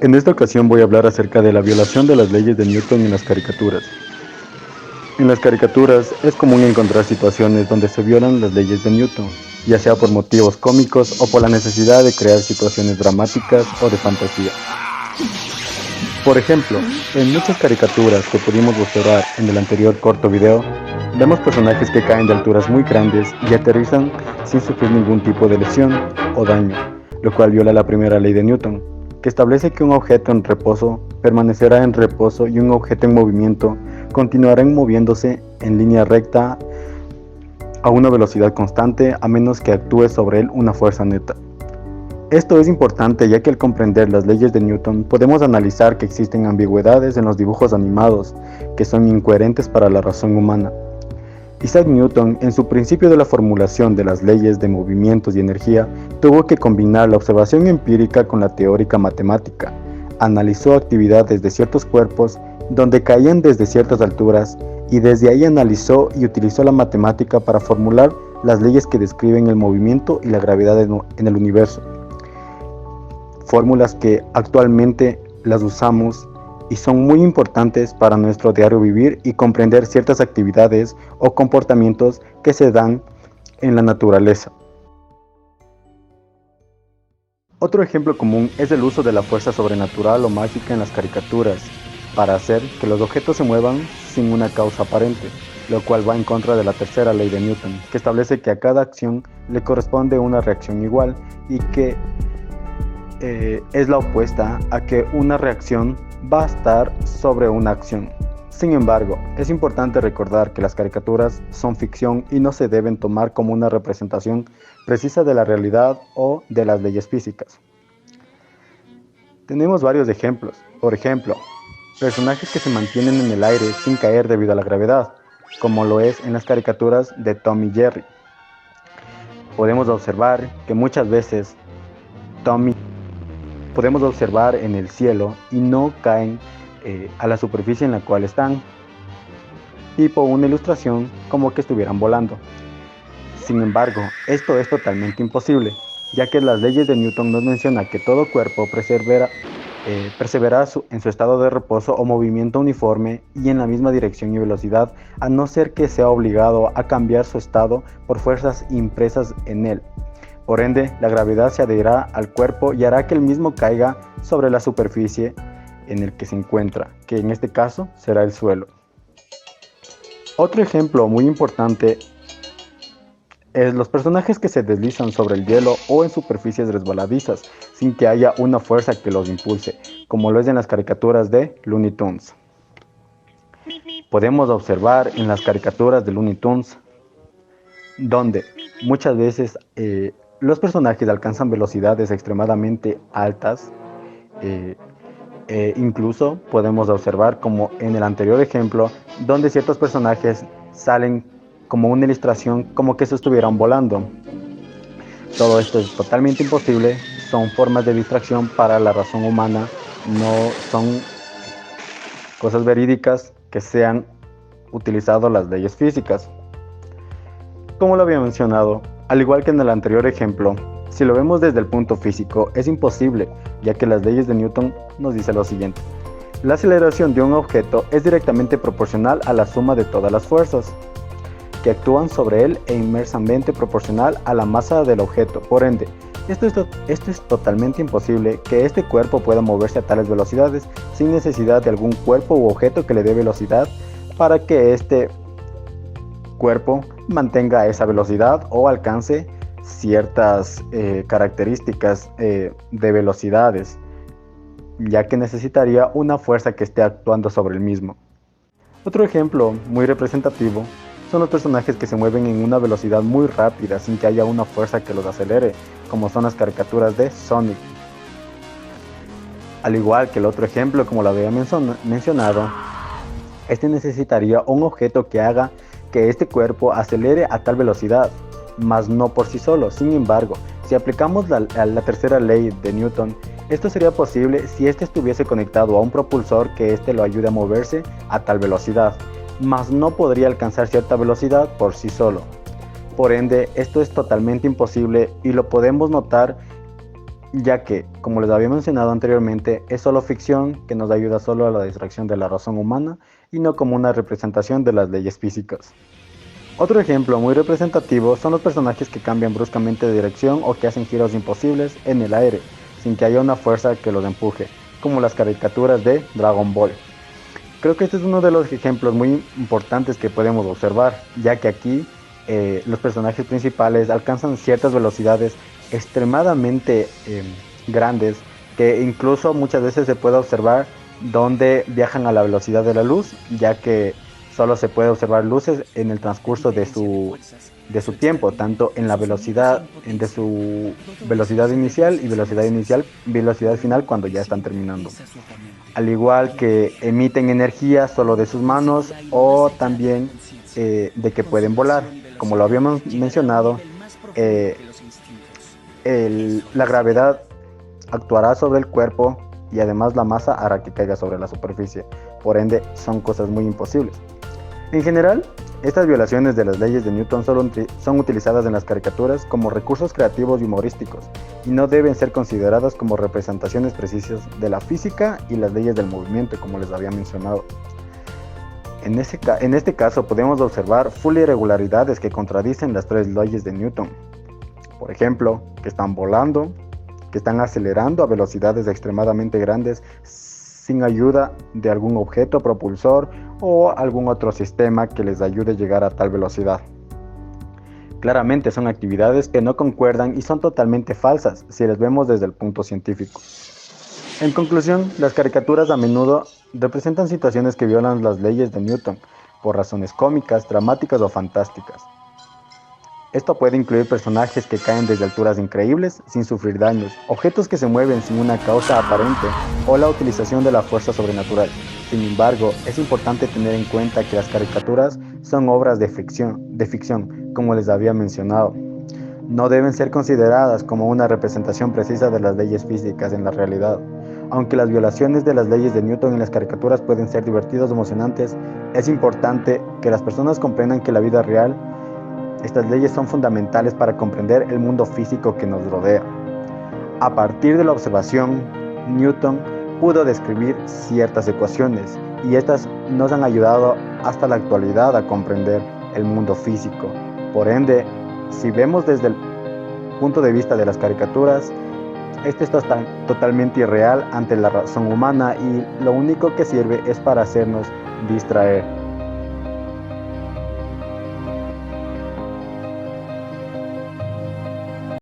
En esta ocasión voy a hablar acerca de la violación de las leyes de Newton en las caricaturas. En las caricaturas es común encontrar situaciones donde se violan las leyes de Newton, ya sea por motivos cómicos o por la necesidad de crear situaciones dramáticas o de fantasía. Por ejemplo, en muchas caricaturas que pudimos observar en el anterior corto video, vemos personajes que caen de alturas muy grandes y aterrizan sin sufrir ningún tipo de lesión o daño, lo cual viola la primera ley de Newton, que establece que un objeto en reposo permanecerá en reposo y un objeto en movimiento continuará moviéndose en línea recta a una velocidad constante a menos que actúe sobre él una fuerza neta. Esto es importante ya que al comprender las leyes de Newton podemos analizar que existen ambigüedades en los dibujos animados que son incoherentes para la razón humana. Isaac Newton, en su principio de la formulación de las leyes de movimientos y energía, tuvo que combinar la observación empírica con la teórica matemática. Analizó actividades de ciertos cuerpos donde caían desde ciertas alturas y desde ahí analizó y utilizó la matemática para formular las leyes que describen el movimiento y la gravedad en el universo. Fórmulas que actualmente las usamos y son muy importantes para nuestro diario vivir y comprender ciertas actividades o comportamientos que se dan en la naturaleza. Otro ejemplo común es el uso de la fuerza sobrenatural o mágica en las caricaturas para hacer que los objetos se muevan sin una causa aparente, lo cual va en contra de la tercera ley de Newton, que establece que a cada acción le corresponde una reacción igual y que es la opuesta a que una reacción va a estar sobre una acción. Sin embargo, es importante recordar que las caricaturas son ficción y no se deben tomar como una representación precisa de la realidad o de las leyes físicas. Tenemos varios ejemplos. Por ejemplo, personajes que se mantienen en el aire sin caer debido a la gravedad, como lo es en las caricaturas de Tom y Jerry. Podemos observar que muchas veces podemos observar en el cielo y no caen a la superficie en la cual están, tipo una ilustración como que estuvieran volando. Sin embargo, esto es totalmente imposible, ya que las leyes de Newton nos mencionan que todo cuerpo persevera en su estado de reposo o movimiento uniforme y en la misma dirección y velocidad, a no ser que sea obligado a cambiar su estado por fuerzas impresas en él. Por ende, la gravedad se adherirá al cuerpo y hará que el mismo caiga sobre la superficie en el que se encuentra, que en este caso será el suelo. Otro ejemplo muy importante es los personajes que se deslizan sobre el hielo o en superficies resbaladizas sin que haya una fuerza que los impulse, como lo es en las caricaturas de Looney Tunes. Podemos observar en las caricaturas de Looney Tunes donde muchas veces los personajes alcanzan velocidades extremadamente altas. Incluso podemos observar como en el anterior ejemplo donde ciertos personajes salen como una ilustración como que se estuvieran volando. Todo esto es totalmente imposible, son formas de distracción para la razón humana, no son cosas verídicas que sean utilizado las leyes físicas. Como lo había mencionado, al igual que en el anterior ejemplo, si lo vemos desde el punto físico, es imposible, ya que las leyes de Newton nos dicen lo siguiente. La aceleración de un objeto es directamente proporcional a la suma de todas las fuerzas que actúan sobre él e inversamente proporcional a la masa del objeto. Por ende, esto es totalmente imposible que este cuerpo pueda moverse a tales velocidades sin necesidad de algún cuerpo u objeto que le dé velocidad para que este cuerpo mantenga esa velocidad o alcance ciertas características de velocidades, ya que necesitaría una fuerza que esté actuando sobre el mismo. Otro ejemplo muy representativo son los personajes que se mueven en una velocidad muy rápida sin que haya una fuerza que los acelere, como son las caricaturas de Sonic. Al igual que el otro ejemplo, como lo había mencionado, este necesitaría un objeto que haga que este cuerpo acelere a tal velocidad, mas no por sí solo. Sin embargo, si aplicamos la tercera ley de Newton, esto sería posible si este estuviese conectado a un propulsor que este lo ayude a moverse a tal velocidad, mas no podría alcanzar cierta velocidad por sí solo. Por ende, esto es totalmente imposible y lo podemos notar ya que, como les había mencionado anteriormente, es solo ficción que nos ayuda solo a la distracción de la razón humana y no como una representación de las leyes físicas. Otro ejemplo muy representativo son los personajes que cambian bruscamente de dirección o que hacen giros imposibles en el aire, sin que haya una fuerza que los empuje, como las caricaturas de Dragon Ball. Creo que este es uno de los ejemplos muy importantes que podemos observar, ya que aquí los personajes principales alcanzan ciertas velocidades extremadamente grandes, que incluso muchas veces se puede observar donde viajan a la velocidad de la luz, ya que solo se puede observar luces en el transcurso de su tiempo, tanto en la velocidad de su velocidad final cuando ya están terminando. Al igual que emiten energía solo de sus manos o también de que pueden volar. Como lo habíamos mencionado, eh, la gravedad actuará sobre el cuerpo y además la masa hará que caiga sobre la superficie. Por ende, son cosas muy imposibles. En general, estas violaciones de las leyes de Newton son utilizadas en las caricaturas como recursos creativos y humorísticos y no deben ser consideradas como representaciones precisas de la física y las leyes del movimiento, como les había mencionado. En este caso podemos observar full irregularidades que contradicen las tres leyes de Newton. Por ejemplo, que están volando, que están acelerando a velocidades extremadamente grandes sin ayuda de algún objeto propulsor o algún otro sistema que les ayude a llegar a tal velocidad. Claramente son actividades que no concuerdan y son totalmente falsas si las vemos desde el punto científico. En conclusión, las caricaturas a menudo representan situaciones que violan las leyes de Newton por razones cómicas, dramáticas o fantásticas. Esto puede incluir personajes que caen desde alturas increíbles sin sufrir daños, objetos que se mueven sin una causa aparente o la utilización de la fuerza sobrenatural. Sin embargo, es importante tener en cuenta que las caricaturas son obras de ficción, como les había mencionado. No deben ser consideradas como una representación precisa de las leyes físicas en la realidad. Aunque las violaciones de las leyes de Newton en las caricaturas pueden ser divertidas o emocionantes, es importante que las personas comprendan que la vida real estas leyes son fundamentales para comprender el mundo físico que nos rodea. A partir de la observación, Newton pudo describir ciertas ecuaciones y estas nos han ayudado hasta la actualidad a comprender el mundo físico. Por ende, si vemos desde el punto de vista de las caricaturas, esto está totalmente irreal ante la razón humana y lo único que sirve es para hacernos distraer.